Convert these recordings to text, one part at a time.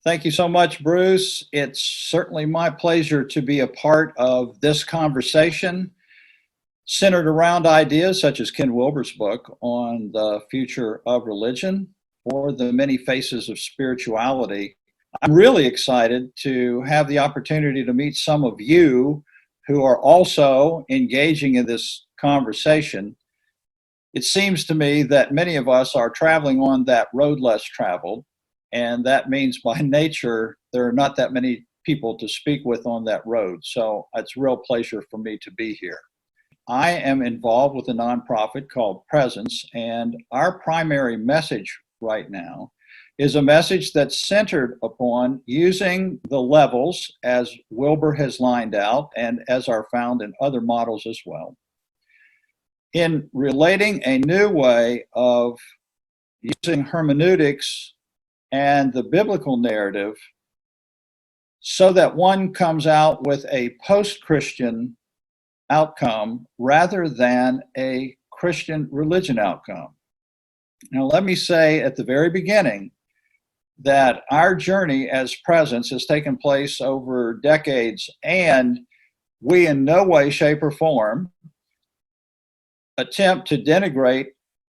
Thank you so much, Bruce. It's certainly my pleasure to be a part of this conversation centered around ideas such as Ken Wilber's book on the future of religion or the many faces of spirituality. I'm really excited to have the opportunity to meet some of you who are also engaging in this conversation. It seems to me that many of us are traveling on that road less traveled, and that means by nature there are not that many people to speak with on that road. So it's a real pleasure for me to be here. I am involved with a nonprofit called Presence, and our primary message right now is a message that's centered upon using the levels as Wilber has lined out and as are found in other models as well, in relating a new way of using hermeneutics and the biblical narrative so that one comes out with a post-Christian outcome rather than a Christian religion outcome. Now, let me say at the very beginning that our journey as Presence has taken place over decades, and we in no way, shape, or form attempt to denigrate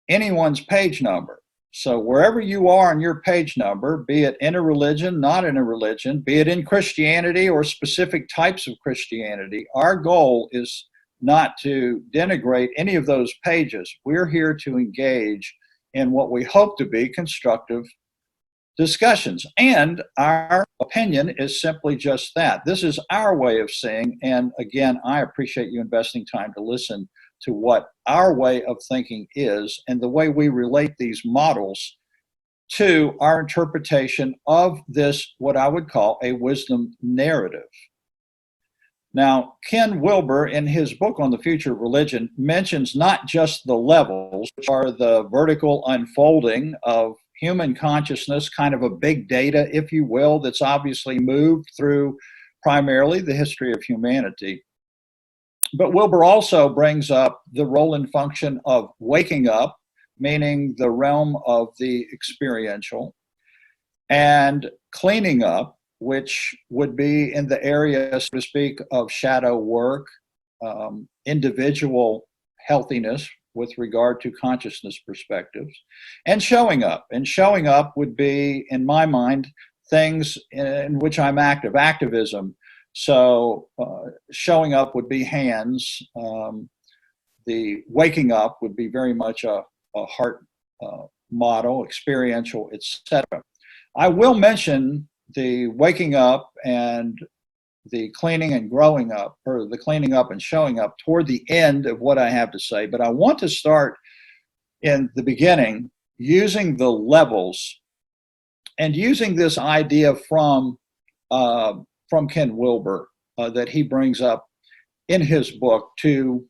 anyone's page number. So wherever you are on your page number, be it in a religion, not in a religion, be it in Christianity or specific types of Christianity, our goal is not to denigrate any of those pages. We're here to engage in what we hope to be constructive discussions. And our opinion is simply just that. This is our way of seeing. And again, I appreciate you investing time to listen to what our way of thinking is and the way we relate these models to our interpretation of this, what I would call a wisdom narrative. Now, Ken Wilber, in his book on the future of religion, mentions not just the levels, which are the vertical unfolding of human consciousness, kind of a big data, if you will, that's obviously moved through primarily the history of humanity. But Wilber also brings up the role and function of waking up, meaning the realm of the experiential, and cleaning up, which would be in the area, so to speak, of shadow work, individual healthiness with regard to consciousness perspectives, and showing up. And showing up would be, in my mind, things in which I'm active, activism. So showing up would be hands. The waking up would be very much a heart model, experiential, etc. I will mention the waking up and the cleaning and growing up, or the cleaning up and showing up toward the end of what I have to say. But I want to start in the beginning using the levels and using this idea from Ken Wilber that he brings up in his book to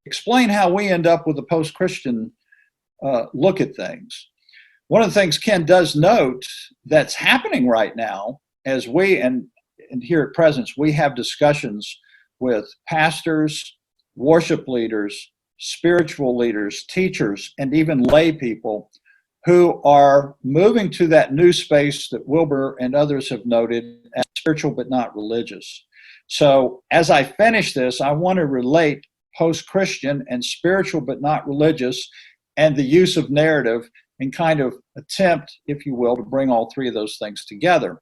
explain how we end up with a post-Christian look at things. One of the things Ken does note that's happening right now, as we, and here at Presence, we have discussions with pastors, worship leaders, spiritual leaders, teachers, and even lay people who are moving to that new space that Wilber and others have noted as spiritual but not religious. So as I finish this, I want to relate post-Christian and spiritual but not religious and the use of narrative and kind of attempt, if you will, to bring all three of those things together.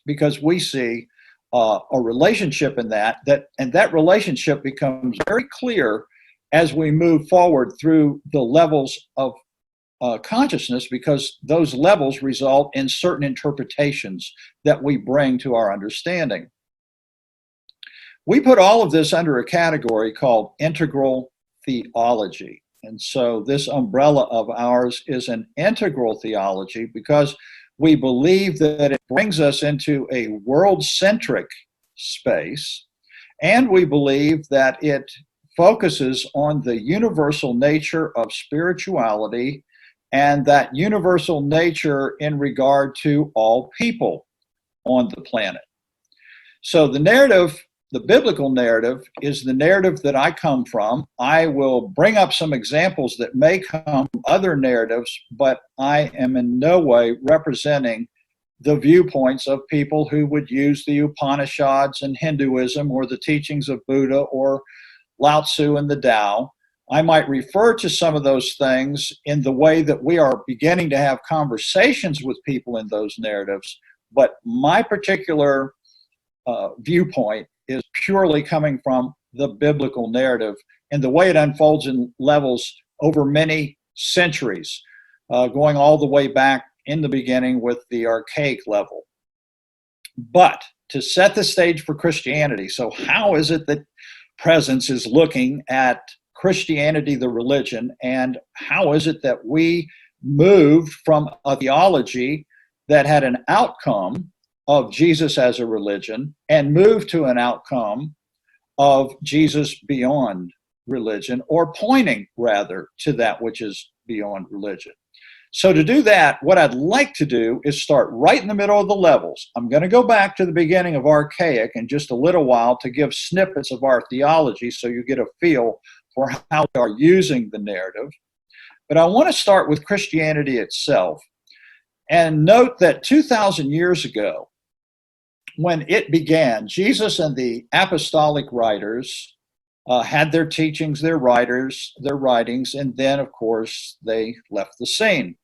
Because we see a relationship in that relationship becomes very clear as we move forward through the levels of consciousness, because those levels result in certain interpretations that we bring to our understanding. We put all of this under a category called integral theology. And so this umbrella of ours is an integral theology because we believe that it brings us into a world-centric space, and we believe that it focuses on the universal nature of spirituality and that universal nature in regard to all people on the planet. So the narrative, the biblical narrative, is the narrative that I come from. I will bring up some examples that may come from other narratives, but I am in no way representing the viewpoints of people who would use the Upanishads and Hinduism or the teachings of Buddha or Lao Tzu and the Tao. I might refer to some of those things in the way that we are beginning to have conversations with people in those narratives, but my particular viewpoint is purely coming from the biblical narrative and the way it unfolds in levels over many centuries, going all the way back in the beginning with the archaic level. But to set the stage for Christianity, so how is it that Presence is looking at Christianity, the religion, and how is it that we moved from a theology that had an outcome of Jesus as a religion and moved to an outcome of Jesus beyond religion, or pointing rather to that which is beyond religion? So to do that, what I'd like to do is start right in the middle of the levels. I'm going to go back to the beginning of archaic in just a little while to give snippets of our theology so you get a feel for how we are using the narrative. But I want to start with Christianity itself and note that 2,000 years ago, when it began, Jesus and the apostolic writers had their teachings, their writings, and then, of course, they left the scene.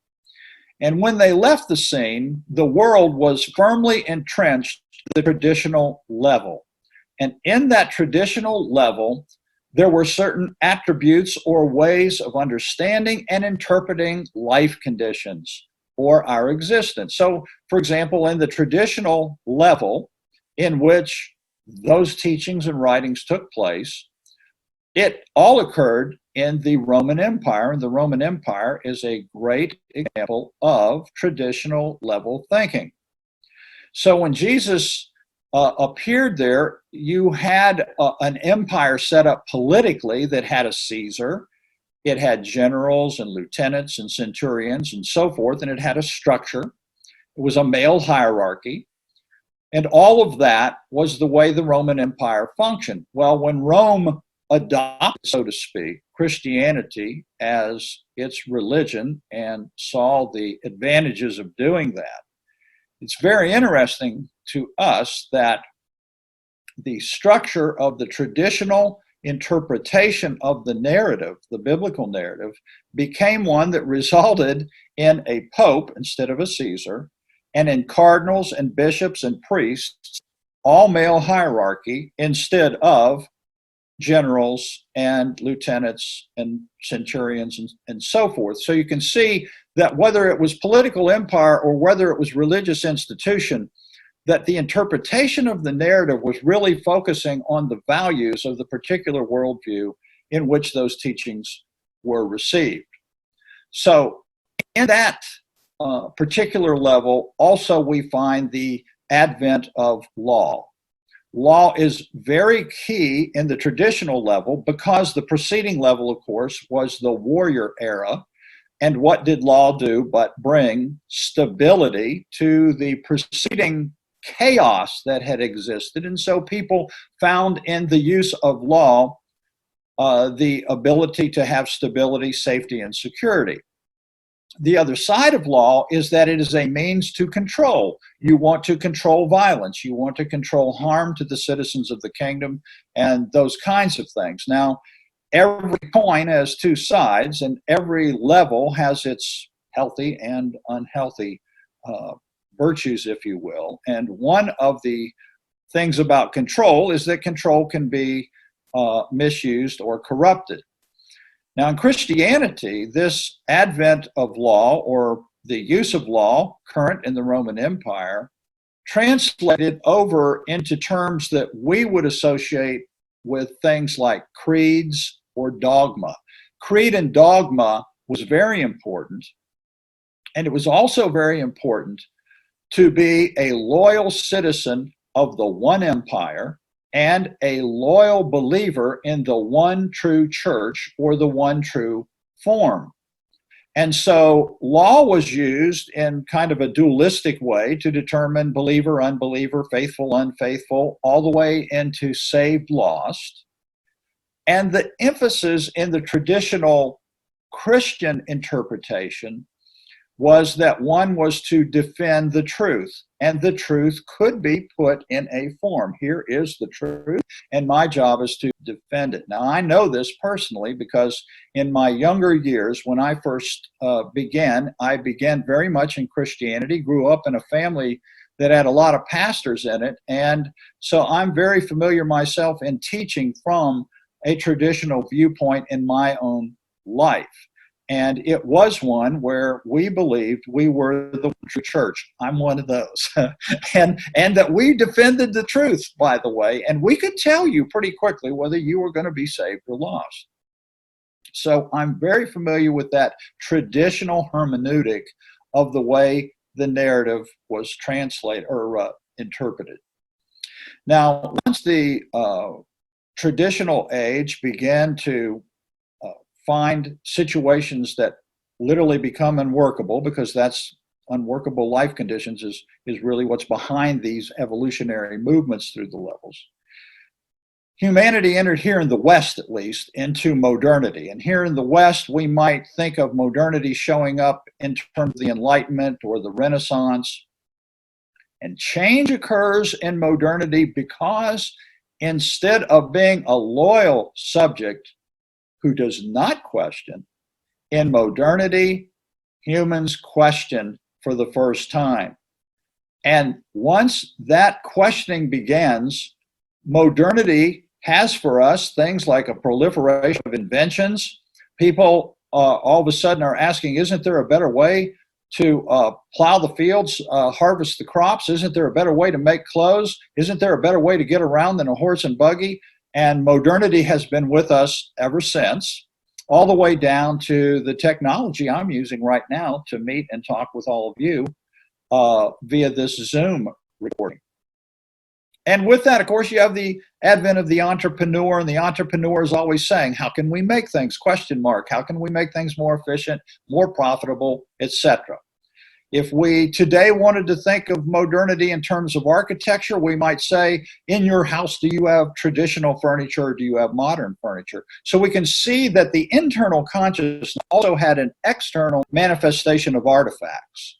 And when they left the scene, the world was firmly entrenched at the traditional level. And in that traditional level, there were certain attributes or ways of understanding and interpreting life conditions or our existence. So, for example, in the traditional level in which those teachings and writings took place, it all occurred in the Roman Empire, and the Roman Empire is a great example of traditional level thinking. So when Jesus appeared there, you had an empire set up politically that had a Caesar. It had generals and lieutenants and centurions and so forth, and it had a structure. It was a male hierarchy. And all of that was the way the Roman Empire functioned. Well, when Rome adopted, so to speak, Christianity as its religion and saw the advantages of doing that, it's very interesting to us that the structure of the traditional interpretation of the narrative, the biblical narrative, became one that resulted in a pope instead of a Caesar, and in cardinals and bishops and priests, all male hierarchy instead of generals and lieutenants and centurions and so forth. So you can see that whether it was political empire or whether it was religious institution, that the interpretation of the narrative was really focusing on the values of the particular worldview in which those teachings were received. So in that particular level, also we find the advent of law. Law is very key in the traditional level because the preceding level, of course, was the warrior era. And what did law do but bring stability to the preceding chaos that had existed? And so people found in the use of law the ability to have stability, safety, and security. The other side of law is that it is a means to control. You want to control violence. You want to control harm to the citizens of the kingdom and those kinds of things. Now, every coin has two sides, and every level has its healthy and unhealthy virtues, if you will. And one of the things about control is that control can be misused or corrupted. Now, in Christianity, this advent of law, or the use of law current in the Roman Empire, translated over into terms that we would associate with things like creeds or dogma. Creed and dogma was very important, and it was also very important to be a loyal citizen of the one empire and a loyal believer in the one true church or the one true form. And so law was used in kind of a dualistic way to determine believer, unbeliever, faithful, unfaithful, all the way into saved, lost. And the emphasis in the traditional Christian interpretation was that one was to defend the truth, and the truth could be put in a form. Here is the truth, and my job is to defend it. Now, I know this personally because in my younger years, when I first I began very much in Christianity, grew up in a family that had a lot of pastors in it, and so I'm very familiar myself in teaching from a traditional viewpoint in my own life. And it was one where we believed we were the true church. I'm one of those. and that we defended the truth, by the way, and we could tell you pretty quickly whether you were going to be saved or lost. So I'm very familiar with that traditional hermeneutic of the way the narrative was translated or interpreted. Now, once the traditional age began to find situations that literally become unworkable, because that's unworkable life conditions is really what's behind these evolutionary movements through the levels. Humanity entered here in the West, at least, into modernity. And here in the West, we might think of modernity showing up in terms of the Enlightenment or the Renaissance. And change occurs in modernity because instead of being a loyal subject who does not question, in modernity, humans question for the first time. And once that questioning begins, modernity has for us things like a proliferation of inventions. People all of a sudden are asking, isn't there a better way to plow the fields, harvest the crops? Isn't there a better way to make clothes? Isn't there a better way to get around than a horse and buggy? And modernity has been with us ever since, all the way down to the technology I'm using right now to meet and talk with all of you via this Zoom recording. And with that, of course, you have the advent of the entrepreneur, and the entrepreneur is always saying, how can we make things? Question mark. How can we make things more efficient, more profitable, etc.? If we today wanted to think of modernity in terms of architecture, we might say, in your house, do you have traditional furniture or do you have modern furniture? So we can see that the internal consciousness also had an external manifestation of artifacts.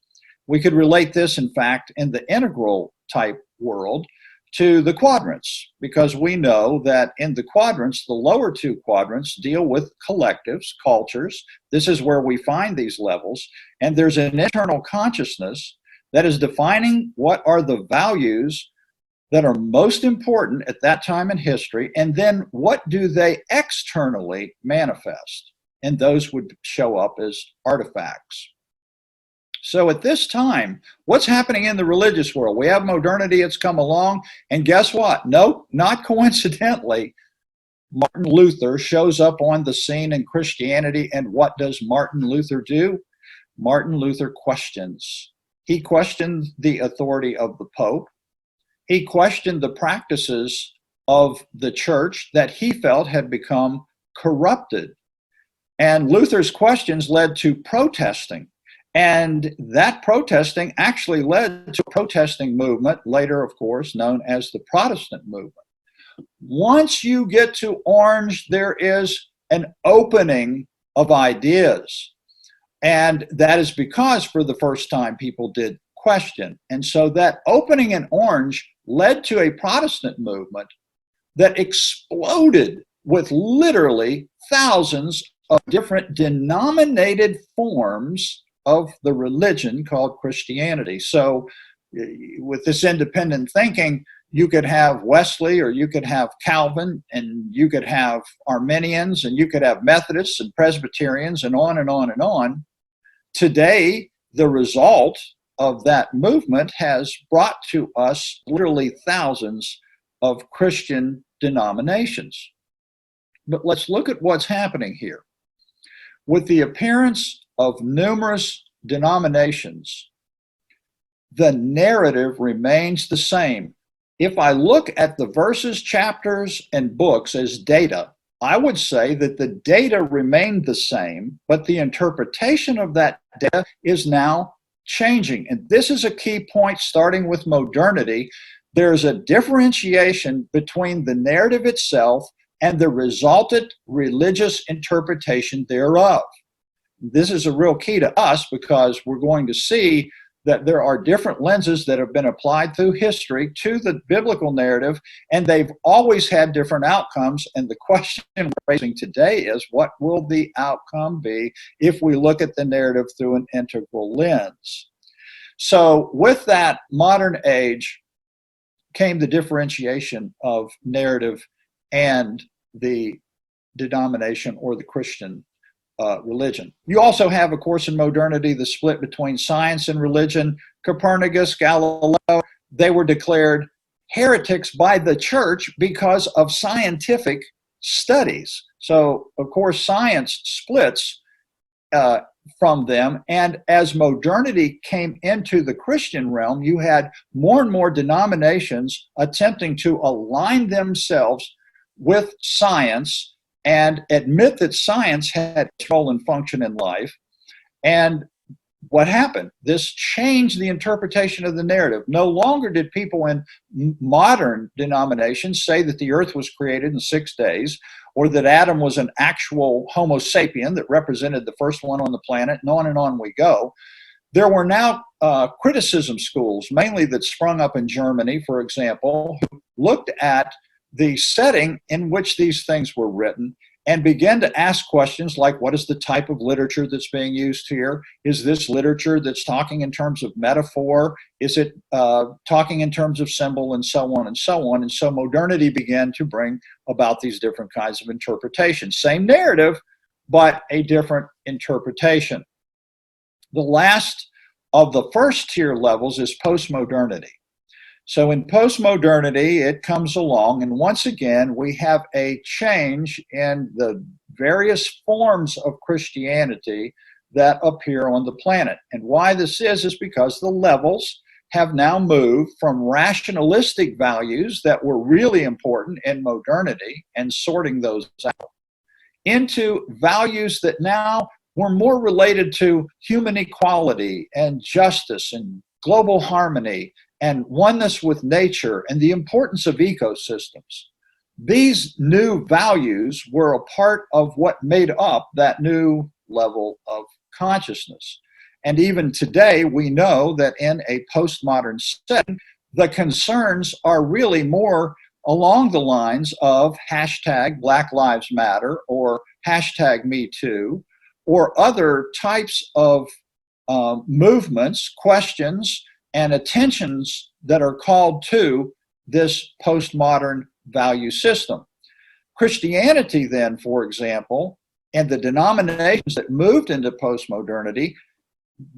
We could relate this, in fact, in the integral type world to the quadrants, because we know that in the quadrants, the lower two quadrants deal with collectives, cultures. This is where we find these levels. And there's an internal consciousness that is defining what are the values that are most important at that time in history, and then what do they externally manifest? And those would show up as artifacts. So at this time, what's happening in the religious world? We have modernity, it's come along, and guess what? Nope, not coincidentally, Martin Luther shows up on the scene in Christianity, and what does Martin Luther do? Martin Luther questions. He questioned the authority of the Pope. He questioned the practices of the church that he felt had become corrupted. And Luther's questions led to protesting. And that protesting actually led to a protesting movement, later, of course, known as the Protestant movement. Once you get to Orange, there is an opening of ideas. And that is because for the first time people did question. And so that opening in Orange led to a Protestant movement that exploded with literally thousands of different denominated forms of the religion called Christianity. So with this independent thinking, you could have Wesley, or you could have Calvin, and you could have Arminians, and you could have Methodists and Presbyterians, and on and on and on. Today, the result of that movement has brought to us literally thousands of Christian denominations. But let's look at what's happening here. With the appearance of numerous denominations, the narrative remains the same. If I look at the verses, chapters, and books as data, I would say that the data remained the same, but the interpretation of that data is now changing. And this is a key point starting with modernity. There's a differentiation between the narrative itself and the resultant religious interpretation thereof. this is a real key to us because we're going to see that there are different lenses that have been applied through history to the biblical narrative, and they've always had different outcomes. And the question we're raising today is, what will the outcome be if we look at the narrative through an integral lens? So with that modern age came the differentiation of narrative and the denomination or the Christian religion. You also have, of course, in modernity, the split between science and religion. Copernicus, Galileo, they were declared heretics by the church because of scientific studies. So, of course, science splits from them. And as modernity came into the Christian realm, you had more and more denominations attempting to align themselves with science and admit that science had its role and function in life. And what happened? This changed the interpretation of the narrative. No longer did people in modern denominations say that the earth was created in 6 days, or that Adam was an actual Homo sapien that represented the first one on the planet, and on we go. There were now criticism schools, mainly that sprung up in Germany, for example, who looked at the setting in which these things were written and began to ask questions like, what is the type of literature that's being used here? Is this literature that's talking in terms of metaphor? Is it talking in terms of symbol, and so on and so on? And so modernity began to bring about these different kinds of interpretations. Same narrative, but a different interpretation. The last of the first tier levels is postmodernity. So in postmodernity, it comes along, and once again, we have a change in the various forms of Christianity that appear on the planet. And why this is because the levels have now moved from rationalistic values that were really important in modernity and sorting those out into values that now were more related to human equality and justice and global harmony and oneness with nature, and the importance of ecosystems. These new values were a part of what made up that new level of consciousness. And even today, we know that in a postmodern setting, the concerns are really more along the lines of hashtag Black Lives Matter or hashtag Me Too, or other types of movements, questions, and attentions that are called to this postmodern value system. Christianity then, for example, and the denominations that moved into postmodernity,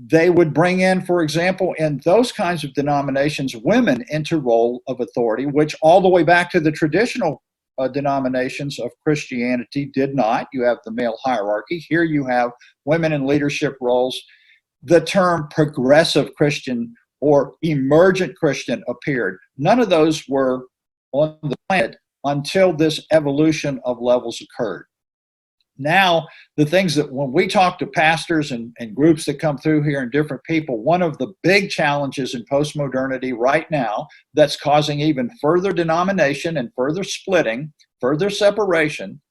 they would bring in, for example, in those kinds of denominations, women into role of authority, which all the way back to the traditional denominations of Christianity did not. You have the male hierarchy. Here you have women in leadership roles. The term progressive Christian or emergent Christian appeared. None of those were on the planet until this evolution of levels occurred. Now, the things that when we talk to pastors and groups that come through here and different people, one of the big challenges in postmodernity right now that's causing even further denomination and further splitting, further separation,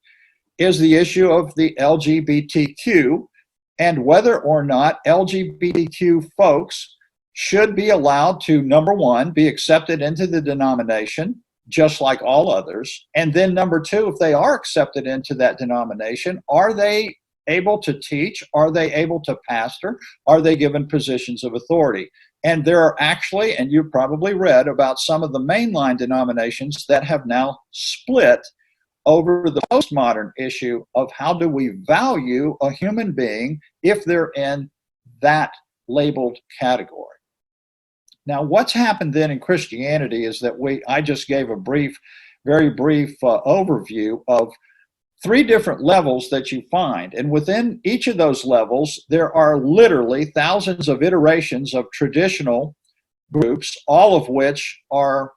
is the issue of the LGBTQ and whether or not LGBTQ folks should be allowed to, number one, be accepted into the denomination, just like all others. And then number two, if they are accepted into that denomination, are they able to teach? Are they able to pastor? Are they given positions of authority? And there are actually, and you've probably read about some of the mainline denominations that have now split over the postmodern issue of how do we value a human being if they're in that labeled category. Now, what's happened then in Christianity is that I just gave a very brief overview of 3 different levels that you find. And within each of those levels, there are literally thousands of iterations of traditional groups, all of which are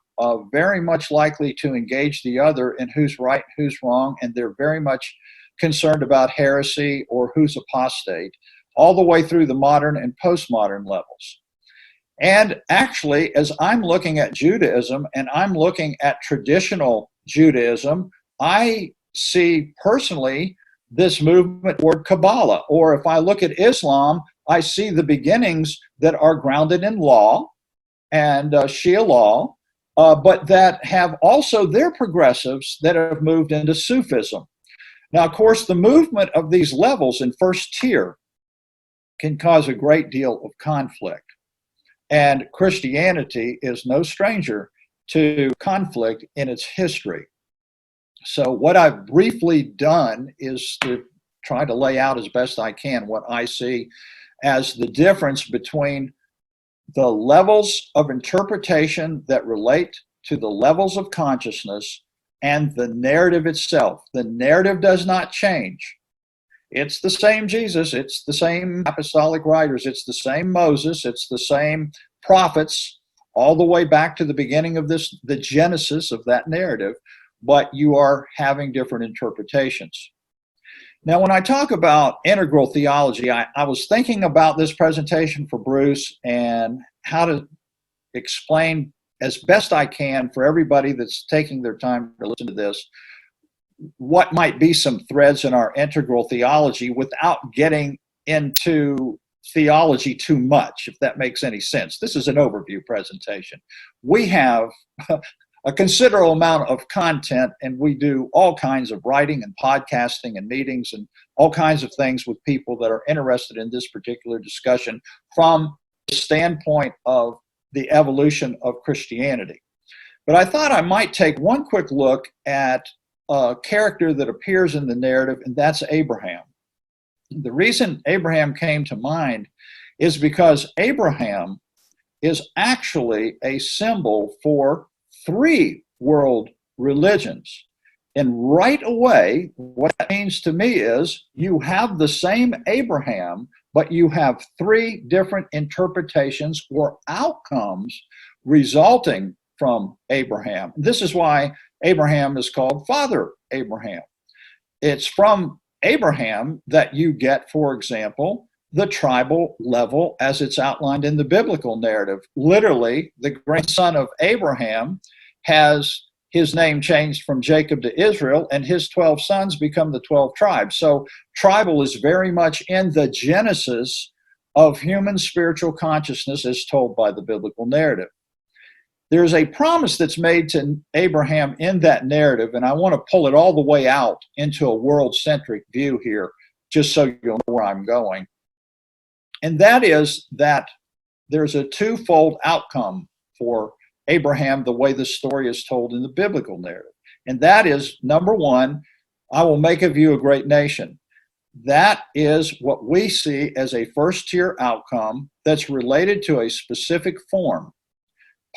very much likely to engage the other in who's right, who's wrong, and they're very much concerned about heresy or who's apostate, all the way through the modern and postmodern levels. And actually, as I'm looking at Judaism and I'm looking at traditional Judaism, I see personally this movement toward Kabbalah. Or if I look at Islam, I see the beginnings that are grounded in law and Shia law, but that have also their progressives that have moved into Sufism. Now, of course, the movement of these levels in first tier can cause a great deal of conflict. And Christianity is no stranger to conflict in its history. So what I've briefly done is to try to lay out as best I can what I see as the difference between the levels of interpretation that relate to the levels of consciousness and the narrative itself. The narrative does not change. It's the same Jesus, it's the same apostolic writers, it's the same Moses, it's the same prophets, all the way back to the beginning of the genesis of that narrative, but you are having different interpretations. Now, when I talk about integral theology, I was thinking about this presentation for Bruce and how to explain as best I can for everybody that's taking their time to listen to this, what might be some threads in our integral theology without getting into theology too much, if that makes any sense. This is an overview presentation. We have a considerable amount of content, and we do all kinds of writing and podcasting and meetings and all kinds of things with people that are interested in this particular discussion from the standpoint of the evolution of Christianity. But I thought I might take one quick look at a character that appears in the narrative, and that's Abraham. The reason Abraham came to mind is because Abraham is actually a symbol for three world religions. And right away, what that means to me is you have the same Abraham, but you have three different interpretations or outcomes resulting from Abraham. This is why Abraham is called Father Abraham. It's from Abraham that you get, for example, the tribal level as it's outlined in the biblical narrative. Literally, the grandson of Abraham has his name changed from Jacob to Israel, and his 12 sons become the 12 tribes. So tribal is very much in the genesis of human spiritual consciousness as told by the biblical narrative. There's a promise that's made to Abraham in that narrative, and I want to pull it all the way out into a world-centric view here, just so you'll know where I'm going. And that is that there's a twofold outcome for Abraham, the way the story is told in the biblical narrative. And that is, number one, I will make of you a great nation. That is what we see as a first-tier outcome that's related to a specific form.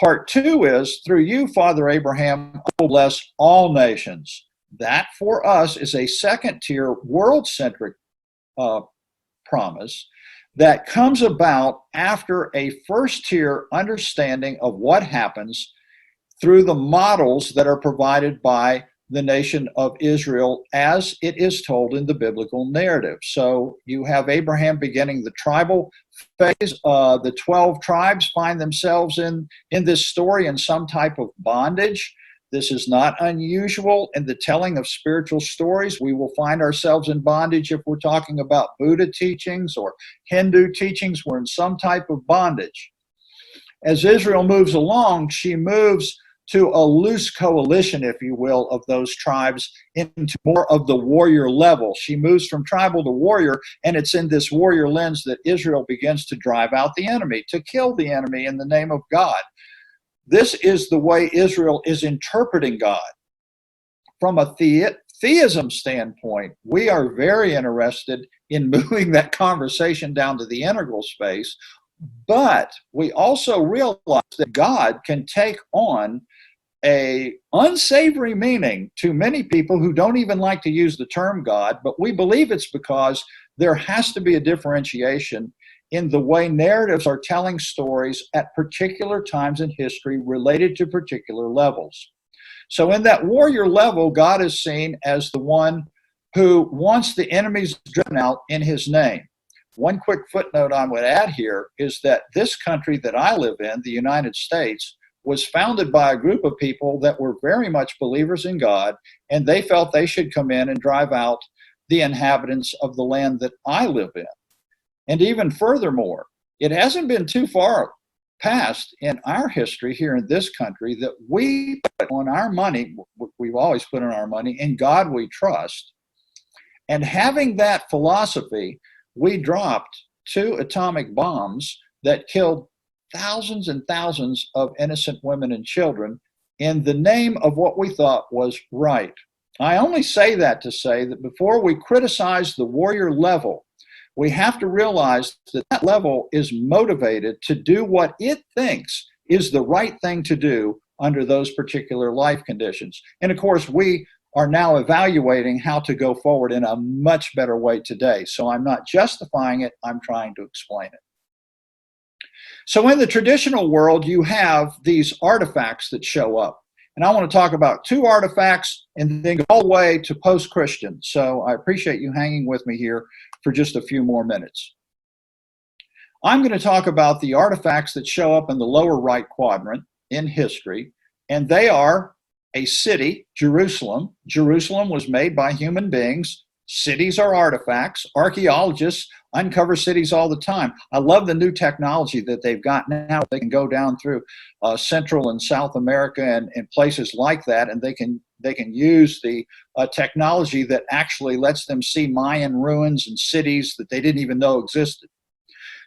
Part two is, through you, Father Abraham, I will bless all nations. That, for us, is a second-tier, world-centric promise that comes about after a first-tier understanding of what happens through the models that are provided by the nation of Israel as it is told in the biblical narrative. So you have Abraham beginning the tribal phase. The 12 tribes find themselves in this story in some type of bondage. This is not unusual in the telling of spiritual stories. We will find ourselves in bondage if we're talking about Buddha teachings or Hindu teachings. We're in some type of bondage. As Israel moves along, she moves to a loose coalition, if you will, of those tribes into more of the warrior level. She moves from tribal to warrior, and it's in this warrior lens that Israel begins to drive out the enemy, to kill the enemy in the name of God. This is the way Israel is interpreting God. From a theism standpoint, we are very interested in moving that conversation down to the integral space, but we also realize that God can take on a unsavory meaning to many people who don't even like to use the term God, but we believe it's because there has to be a differentiation in the way narratives are telling stories at particular times in history related to particular levels. So in that warrior level, God is seen as the one who wants the enemies driven out in his name. One quick footnote I would add here is that this country that I live in, the United States, was founded by a group of people that were very much believers in God, and they felt they should come in and drive out the inhabitants of the land that I live in. And even furthermore, it hasn't been too far past in our history here in this country that we put on our money, we've always put on our money, in God we trust. And having that philosophy, we dropped 2 atomic bombs that killed thousands and thousands of innocent women and children in the name of what we thought was right. I only say that to say that before we criticize the warrior level, we have to realize that that level is motivated to do what it thinks is the right thing to do under those particular life conditions. And of course, we are now evaluating how to go forward in a much better way today. So I'm not justifying it, I'm trying to explain it. So in the traditional world, you have these artifacts that show up. And I want to talk about 2 artifacts and then go all the way to post-Christian. So I appreciate you hanging with me here for just a few more minutes. I'm going to talk about the artifacts that show up in the lower right quadrant in history, and they are a city, Jerusalem. Jerusalem was made by human beings. Cities are artifacts. Archaeologists uncover cities all the time. I love the new technology that they've got now. They can go down through Central and South America and places like that, and they can use the technology that actually lets them see Mayan ruins and cities that they didn't even know existed.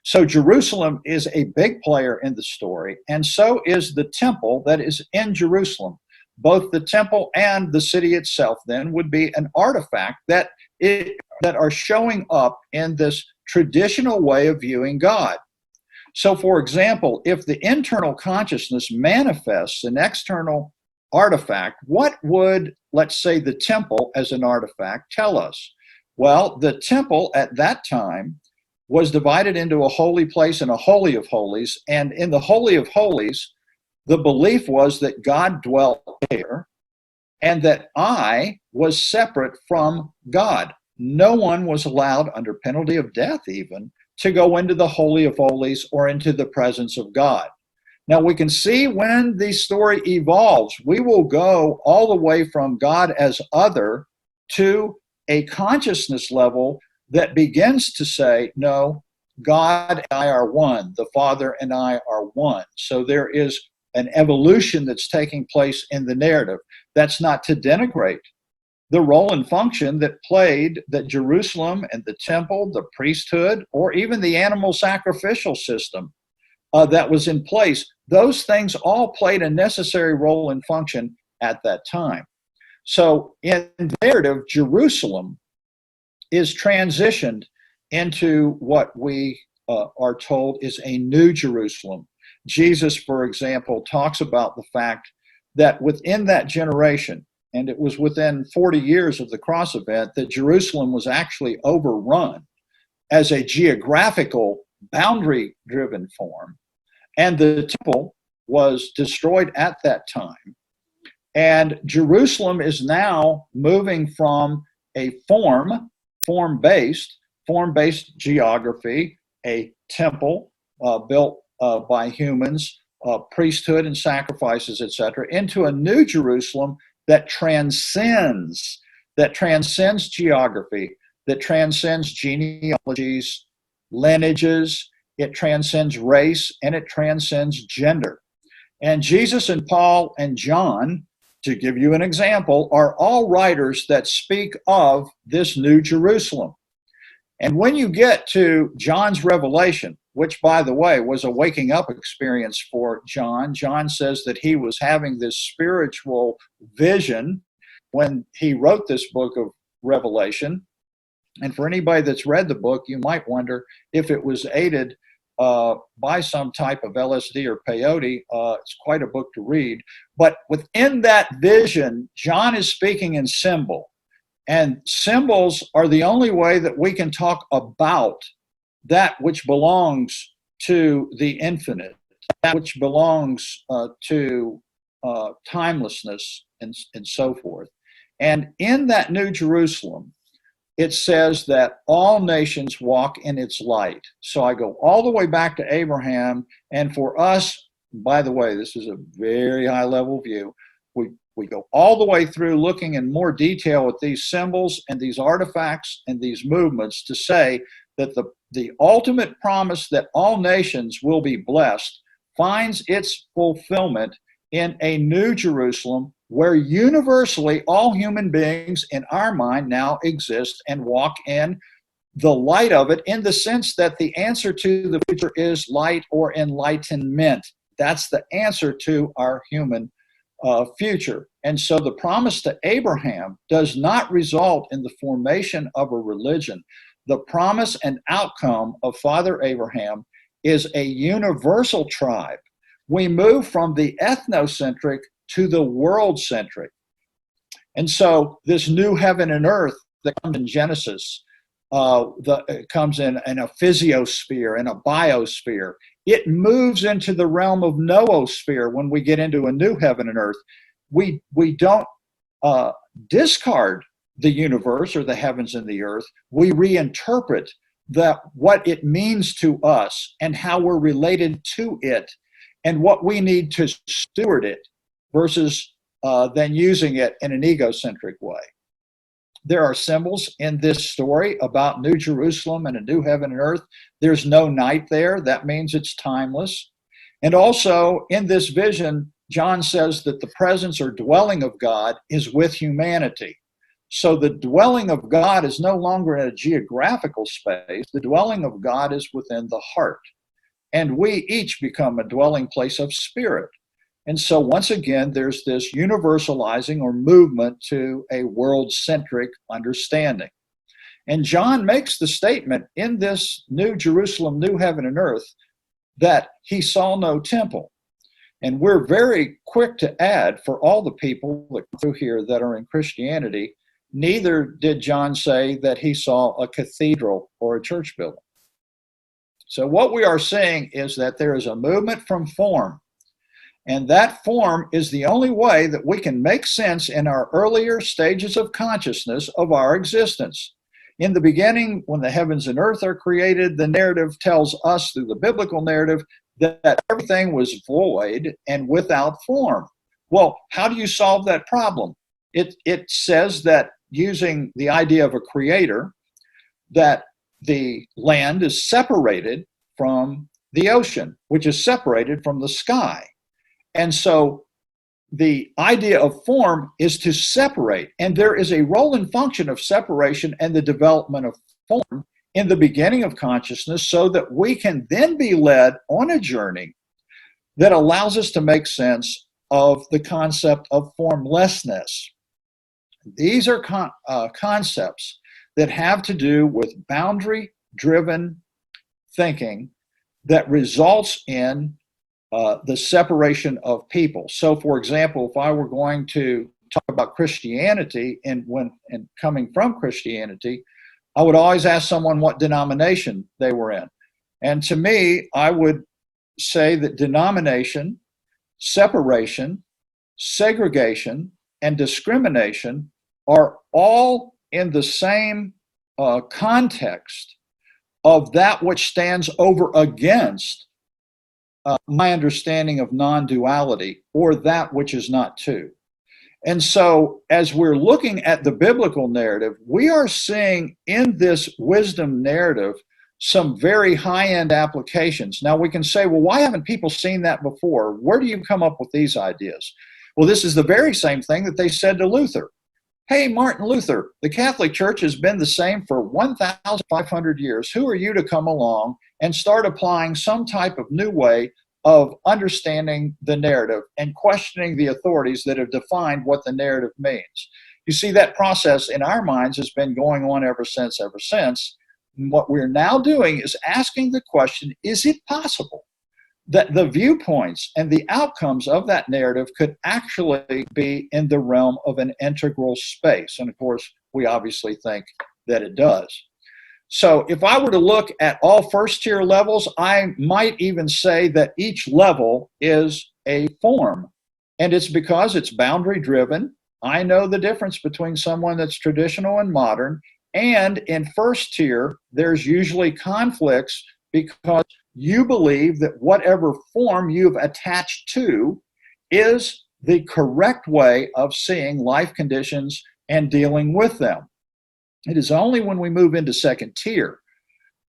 So Jerusalem is a big player in the story, and so is the temple that is in Jerusalem. Both the temple and the city itself then would be an artifact that are showing up in this traditional way of viewing God. So for example, if the internal consciousness manifests an external artifact, what would, let's say, the temple as an artifact tell us? Well, the temple at that time was divided into a holy place and a holy of holies, and in the holy of holies, the belief was that God dwelt there and that I was separate from God. No one was allowed, under penalty of death even, to go into the Holy of Holies or into the presence of God. Now we can see when the story evolves, we will go all the way from God as other to a consciousness level that begins to say, no, God and I are one. The Father and I are one. So there is an evolution that's taking place in the narrative. That's not to denigrate the role and function that Jerusalem and the temple, the priesthood, or even the animal sacrificial system that was in place. Those things all played a necessary role and function at that time. So in the narrative, Jerusalem is transitioned into what we are told is a new Jerusalem. Jesus, for example, talks about the fact that within that generation, and it was within 40 years of the cross event, that Jerusalem was actually overrun as a geographical boundary-driven form, and the temple was destroyed at that time. And Jerusalem is now moving from a form-based geography, a temple built by humans, priesthood and sacrifices, etc., into a new Jerusalem that transcends geography, that transcends genealogies, lineages, it transcends race, and it transcends gender. And Jesus and Paul and John, to give you an example, are all writers that speak of this new Jerusalem. And when you get to John's revelation, which, by the way, was a waking up experience for John, John says that he was having this spiritual vision when he wrote this book of Revelation. And for anybody that's read the book, you might wonder if it was aided by some type of LSD or peyote. It's quite a book to read. But within that vision, John is speaking in symbol. And symbols are the only way that we can talk about that which belongs to the infinite, that which belongs to timelessness and so forth. And in that New Jerusalem, it says that all nations walk in its light. So I go all the way back to Abraham. And for us, by the way, this is a very high level view. we go all the way through looking in more detail at these symbols and these artifacts and these movements to say that the ultimate promise that all nations will be blessed finds its fulfillment in a new Jerusalem where universally all human beings in our mind now exist and walk in the light of it, in the sense that the answer to the future is light or enlightenment. That's the answer to our human future. And so the promise to Abraham does not result in the formation of a religion. The promise and outcome of Father Abraham is a universal tribe. We move from the ethnocentric to the world-centric. And so this new heaven and earth that comes in Genesis, it comes in a physiosphere and a biosphere. It moves into the realm of noosphere when we get into a new heaven and earth. We don't discard the universe or the heavens and the earth. We reinterpret what it means to us and how we're related to it and what we need to steward it versus then using it in an egocentric way. There are symbols in this story about New Jerusalem and a new heaven and earth. There's no night there. That means it's timeless. And also in this vision, John says that the presence or dwelling of God is with humanity. So the dwelling of God is no longer in a geographical space. The dwelling of God is within the heart. And we each become a dwelling place of spirit. And so once again, there's this universalizing or movement to a world-centric understanding. And John makes the statement in this New Jerusalem, new heaven and earth, that he saw no temple. And we're very quick to add, for all the people that come through here that are in Christianity, neither did John say that he saw a cathedral or a church building. So what we are saying is that there is a movement from form. And that form is the only way that we can make sense in our earlier stages of consciousness of our existence. In the beginning, when the heavens and earth are created, the narrative tells us through the biblical narrative that everything was void and without form. Well, how do you solve that problem? It says that using the idea of a creator, that the land is separated from the ocean, which is separated from the sky. And so the idea of form is to separate. And there is a role and function of separation and the development of form in the beginning of consciousness so that we can then be led on a journey that allows us to make sense of the concept of formlessness. These are concepts that have to do with boundary-driven thinking that results in the separation of people. So, for example, if I were going to talk about Christianity and coming from Christianity, I would always ask someone what denomination they were in. And to me, I would say that denomination, separation, segregation, and discrimination are all in the same context of that which stands over against my understanding of non-duality, or that which is not two. And so as we're looking at the biblical narrative, we are seeing in this wisdom narrative some very high-end applications. Now we can say, well, why haven't people seen that before? Where do you come up with these ideas? Well, this is the very same thing that they said to Luther. Hey, Martin Luther, the Catholic Church has been the same for 1,500 years. Who are you to come along and start applying some type of new way of understanding the narrative and questioning the authorities that have defined what the narrative means? You see, that process in our minds has been going on ever since. And what we're now doing is asking the question, is it possible that the viewpoints and the outcomes of that narrative could actually be in the realm of an integral space? And of course, we obviously think that it does. So if I were to look at all first-tier levels, I might even say that each level is a form. And it's because it's boundary-driven. I know the difference between someone that's traditional and modern. And in first tier, there's usually conflicts because you believe that whatever form you've attached to is the correct way of seeing life conditions and dealing with them. It is only when we move into second tier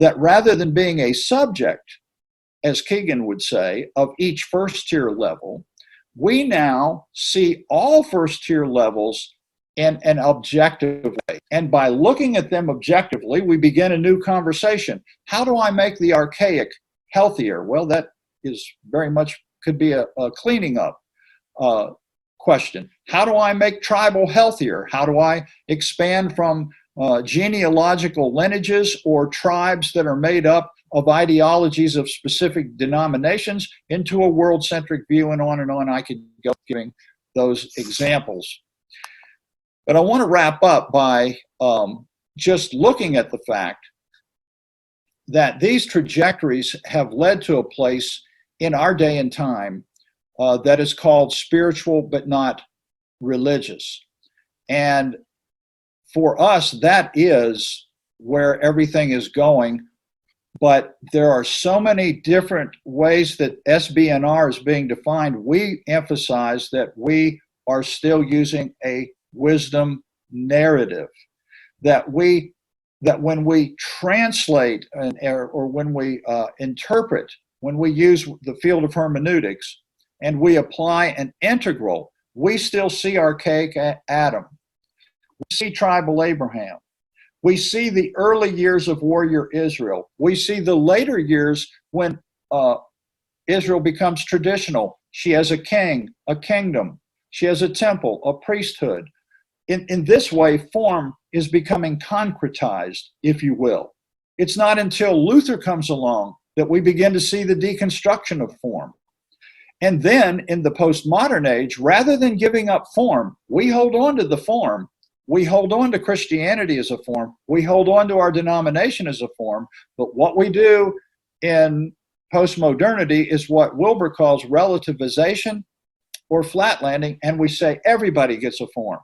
that rather than being a subject, as Keegan would say, of each first tier level, we now see all first tier levels in an objective way. And by looking at them objectively, we begin a new conversation. How do I make the archaic healthier? Well, that is very much could be a cleaning up question. How do I make tribal healthier? How do I expand from genealogical lineages or tribes that are made up of ideologies of specific denominations into a world-centric view, and on I could go giving those examples. But I want to wrap up by just looking at the fact that these trajectories have led to a place in our day and time that is called spiritual but not religious. And for us, that is where everything is going. But there are so many different ways that SBNR is being defined. We emphasize that we are still using a wisdom narrative, that when we translate or when we interpret, when we use the field of hermeneutics and we apply an integral, we still see archaic Adam. We see tribal Abraham. We see the early years of warrior Israel. We see the later years when Israel becomes traditional. She has a king, a kingdom. She has a temple, a priesthood. In this way, form is becoming concretized, if you will. It's not until Luther comes along that we begin to see the deconstruction of form. And then in the postmodern age, rather than giving up form, we hold on to the form. We hold on to Christianity as a form. We hold on to our denomination as a form. But what we do in postmodernity is what Wilber calls relativization or flatlanding, and we say everybody gets a form.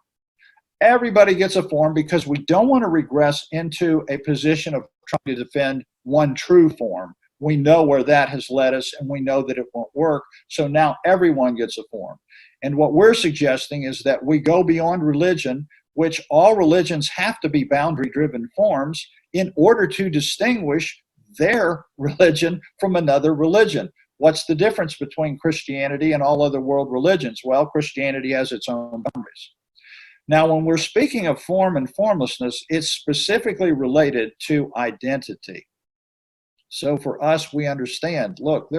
Everybody gets a form because we don't want to regress into a position of trying to defend one true form. We know where that has led us, and we know that it won't work. So now everyone gets a form. And what we're suggesting is that we go beyond religion, which all religions have to be boundary-driven forms in order to distinguish their religion from another religion. What's the difference between Christianity and all other world religions? Well, Christianity has its own boundaries. Now, when we're speaking of form and formlessness, it's specifically related to identity. So for us, we understand, look,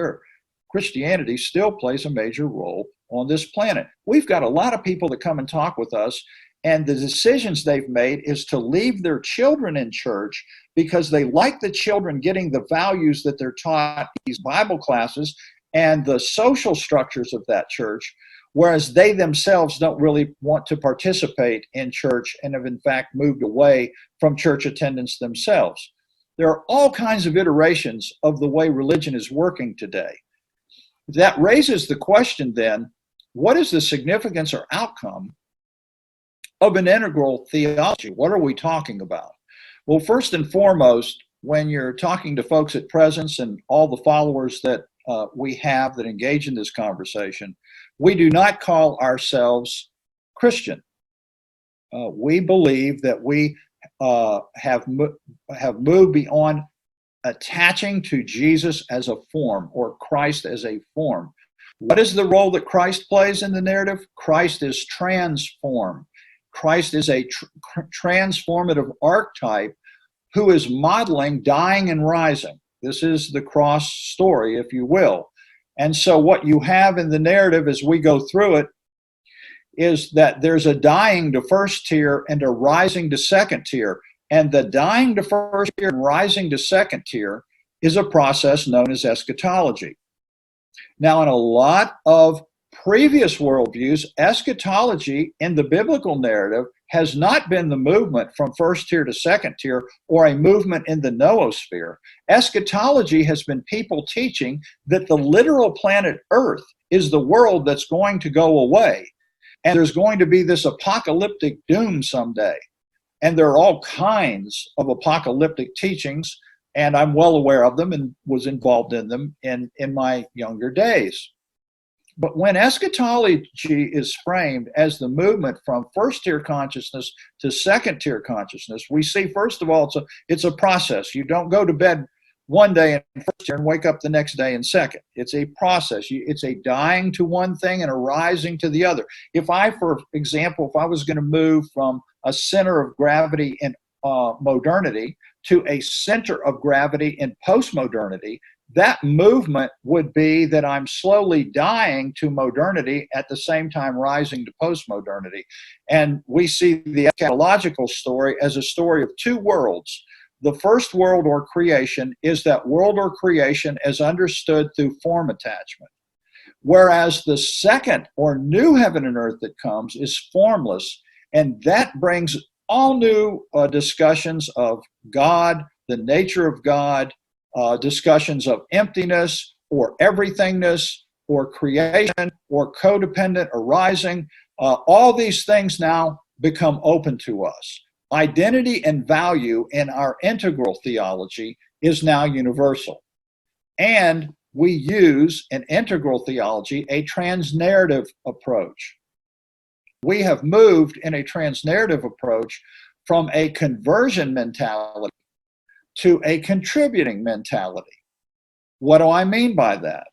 Christianity still plays a major role on this planet. We've got a lot of people that come and talk with us, and the decisions they've made is to leave their children in church because they like the children getting the values that they're taught in these Bible classes and the social structures of that church, whereas they themselves don't really want to participate in church and have in fact moved away from church attendance themselves. There are all kinds of iterations of the way religion is working today. That raises the question then, what is the significance or outcome of an integral theology? What are we talking about? Well, first and foremost, when you're talking to folks at Presence and all the followers that we have that engage in this conversation, we do not call ourselves Christian. We believe that we have moved beyond attaching to Jesus as a form or Christ as a form. What is the role that Christ plays in the narrative? Christ is transformed. Christ is a transformative archetype who is modeling dying and rising. This is the cross story, if you will. And so what you have in the narrative as we go through it is that there's a dying to first tier and a rising to second tier. And the dying to first tier and rising to second tier is a process known as eschatology. Now, in a lot of previous worldviews, eschatology in the biblical narrative has not been the movement from first tier to second tier or a movement in the noosphere. Eschatology has been people teaching that the literal planet Earth is the world that's going to go away. And there's going to be this apocalyptic doom someday. And there are all kinds of apocalyptic teachings, and I'm well aware of them and was involved in them in my younger days. But when eschatology is framed as the movement from first-tier consciousness to second-tier consciousness, we see, first of all, it's a process. You don't go to bed one day in first tier and wake up the next day in second. It's a process. It's a dying to one thing and a rising to the other. If I, for example, if I was going to move from a center of gravity in modernity to a center of gravity in postmodernity, that movement would be that I'm slowly dying to modernity at the same time rising to postmodernity. And we see the eschatological story as a story of two worlds. The first world or creation is that world or creation as understood through form attachment. Whereas the second or new heaven and earth that comes is formless, and that brings all new discussions of God, the nature of God, discussions of emptiness or everythingness or creation or codependent arising. All these things now become open to us. Identity and value in our integral theology is now universal. And we use in integral theology a transnarrative approach. We have moved in a transnarrative approach from a conversion mentality to a contributing mentality. What do I mean by that?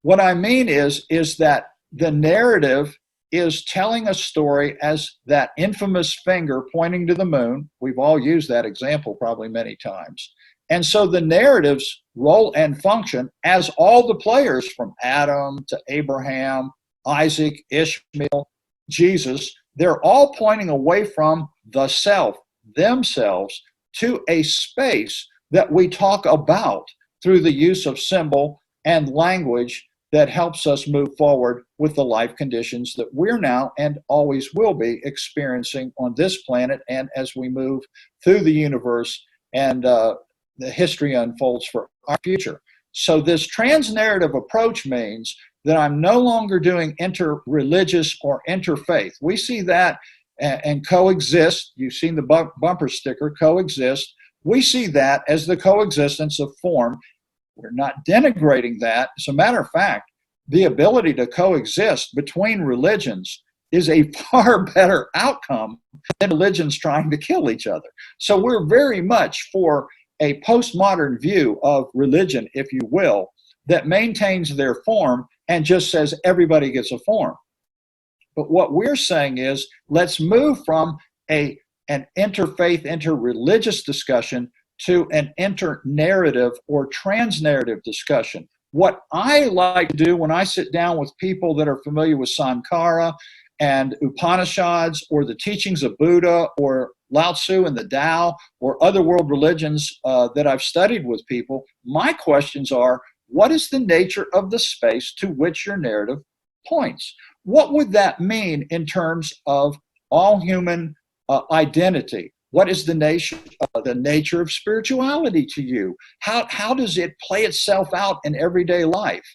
What I mean is that the narrative is telling a story as that infamous finger pointing to the moon. We've all used that example probably many times. And so the narrative's role and function, as all the players from Adam to Abraham, Isaac, Ishmael, Jesus, they're all pointing away from the self, themselves, to a space that we talk about through the use of symbol and language that helps us move forward with the life conditions that we're now and always will be experiencing on this planet, and as we move through the universe and the history unfolds for our future. So this transnarrative approach means that I'm no longer doing inter-religious or interfaith. We see that and coexist. You've seen the bumper sticker, coexist. We see that as the coexistence of form. We're not denigrating that. As a matter of fact, the ability to coexist between religions is a far better outcome than religions trying to kill each other. So we're very much for a postmodern view of religion, if you will, that maintains their form and just says everybody gets a form. But what we're saying is, let's move from an interfaith, interreligious discussion to an inter-narrative or trans-narrative discussion. What I like to do when I sit down with people that are familiar with Sankara and Upanishads or the teachings of Buddha or Lao Tzu and the Tao or other world religions that I've studied with people, my questions are, what is the nature of the space to which your narrative points? What would that mean in terms of all human identity? What is the nature of spirituality to you? How does it play itself out in everyday life?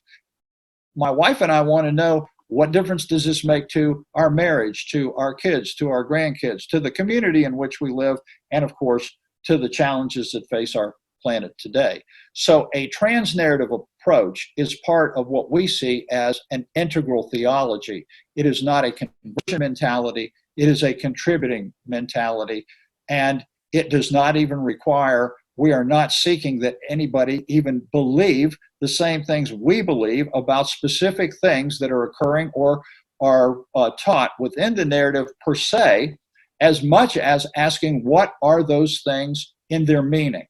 My wife and I want to know, what difference does this make to our marriage, to our kids, to our grandkids, to the community in which we live, and of course, to the challenges that face our planet today? So a trans-narrative approach is part of what we see as an integral theology. It is not a conversion mentality. It is a contributing mentality. And it does not even require, we are not seeking that anybody even believe the same things we believe about specific things that are occurring or are taught within the narrative per se, as much as asking what are those things in their meaning.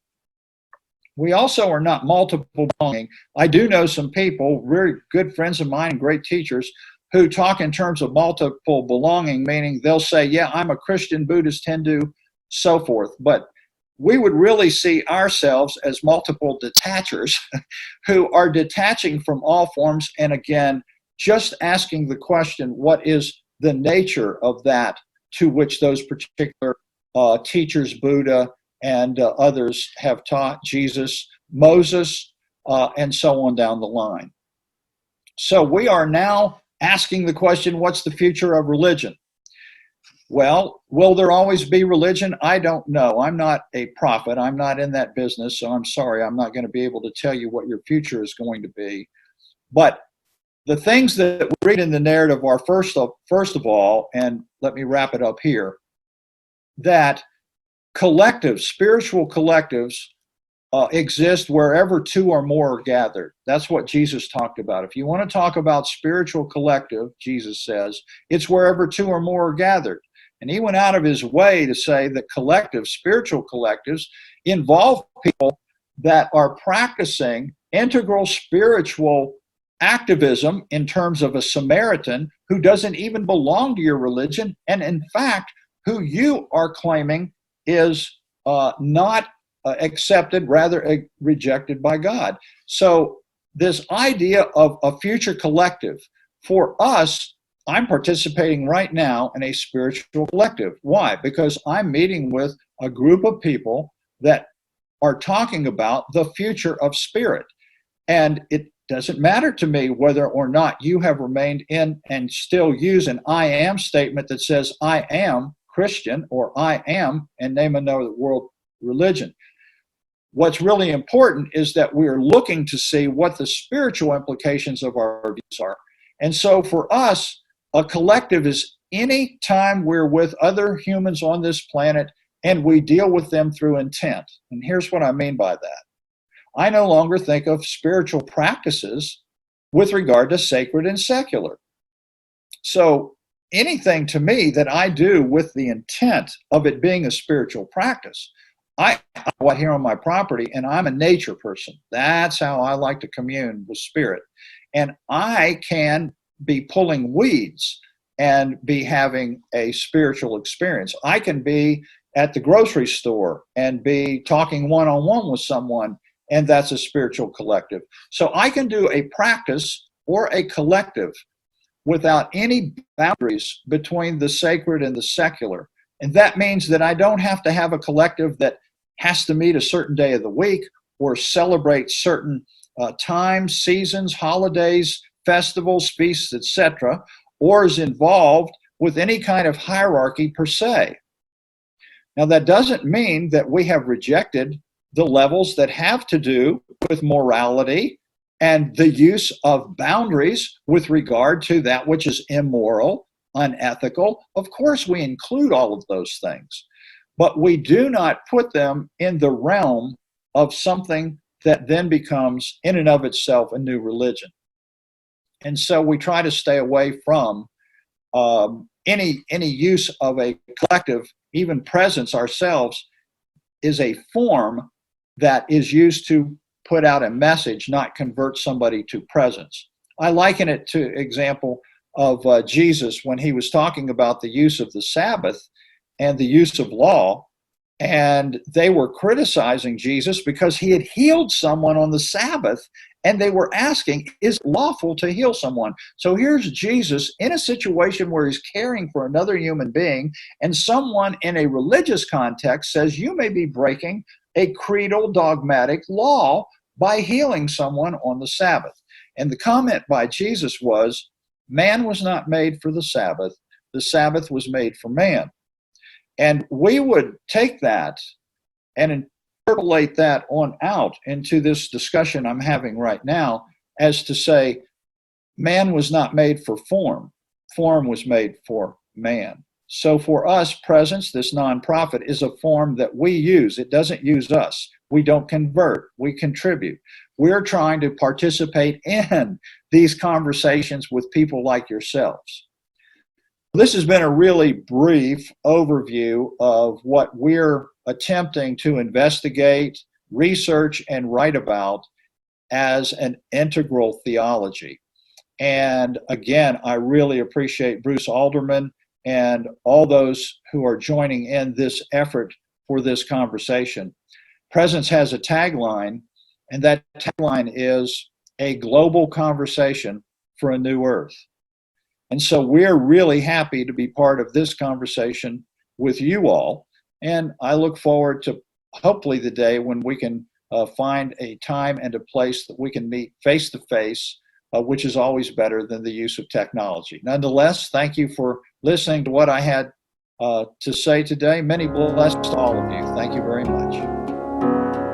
We also are not multiple belonging. I do know some people, very good friends of mine and great teachers, who talk in terms of multiple belonging, meaning they'll say, yeah, I'm a Christian, Buddhist, Hindu, so forth. But we would really see ourselves as multiple detachers who are detaching from all forms. And again, just asking the question, what is the nature of that to which those particular teachers, Buddha and others have taught, Jesus, Moses, and so on down the line. So we are now asking the question, what's the future of religion? Well, will there always be religion? I don't know. I'm not a prophet. I'm not in that business, so I'm sorry. I'm not going to be able to tell you what your future is going to be. But The things that we read in the narrative are first of all, and let me wrap it up here, that collectives, spiritual collectives, exist wherever two or more are gathered. That's what Jesus talked about. If you want to talk about spiritual collective, Jesus says, it's wherever two or more are gathered. And he went out of his way to say that collectives, spiritual collectives, involve people that are practicing integral spiritual activism in terms of a Samaritan who doesn't even belong to your religion, and in fact, who you are claiming is not accepted, rather rejected by God. So this idea of a future collective, for us, I'm participating right now in a spiritual collective. Why? Because I'm meeting with a group of people that are talking about the future of spirit. And it doesn't matter to me whether or not you have remained in and still use an I am statement that says I am Christian or I am, and name another world religion. What's really important is that we're looking to see what the spiritual implications of our views are. And so for us, a collective is any time we're with other humans on this planet and we deal with them through intent. And here's what I mean by that. I no longer think of spiritual practices with regard to sacred and secular. So anything to me that I do with the intent of it being a spiritual practice, I go out here on my property and I'm a nature person. That's how I like to commune with spirit. And I can be pulling weeds and be having a spiritual experience. I can be at the grocery store and be talking one-on-one with someone, and that's a spiritual collective. So I can do a practice or a collective without any boundaries between the sacred and the secular. And that means that I don't have to have a collective that has to meet a certain day of the week or celebrate certain times, seasons, holidays, festivals, feasts, etc., or is involved with any kind of hierarchy per se. Now, that doesn't mean that we have rejected the levels that have to do with morality and the use of boundaries with regard to that which is immoral, unethical. Of course, we include all of those things, but we do not put them in the realm of something that then becomes, in and of itself, a new religion. And so we try to stay away from any use of a collective, even presence ourselves, is a form that is used to put out a message, not convert somebody to presence. I liken it to example of Jesus when he was talking about the use of the Sabbath and the use of law, and they were criticizing Jesus because he had healed someone on the Sabbath, and they were asking, is it lawful to heal someone? So here's Jesus in a situation where he's caring for another human being, and someone in a religious context says, you may be breaking a creedal dogmatic law by healing someone on the Sabbath. And the comment by Jesus was, man was not made for the Sabbath was made for man. And we would take that and interpolate that on out into this discussion I'm having right now as to say, man was not made for form was made for man. So for us, Presence, this nonprofit, is a form that we use. It doesn't use us. We don't convert. We contribute. We're trying to participate in these conversations with people like yourselves. This has been a really brief overview of what we're attempting to investigate, research, and write about as an integral theology. And again, I really appreciate Bruce Alderman and all those who are joining in this effort for this conversation. Presence has a tagline, and that tagline is a global conversation for a new earth. And so we're really happy to be part of this conversation with you all. And I look forward to hopefully the day when we can find a time and a place that we can meet face to face, which is always better than the use of technology. Nonetheless, thank you for listening to what I had to say today. Many blessings to all of you. Thank you very much.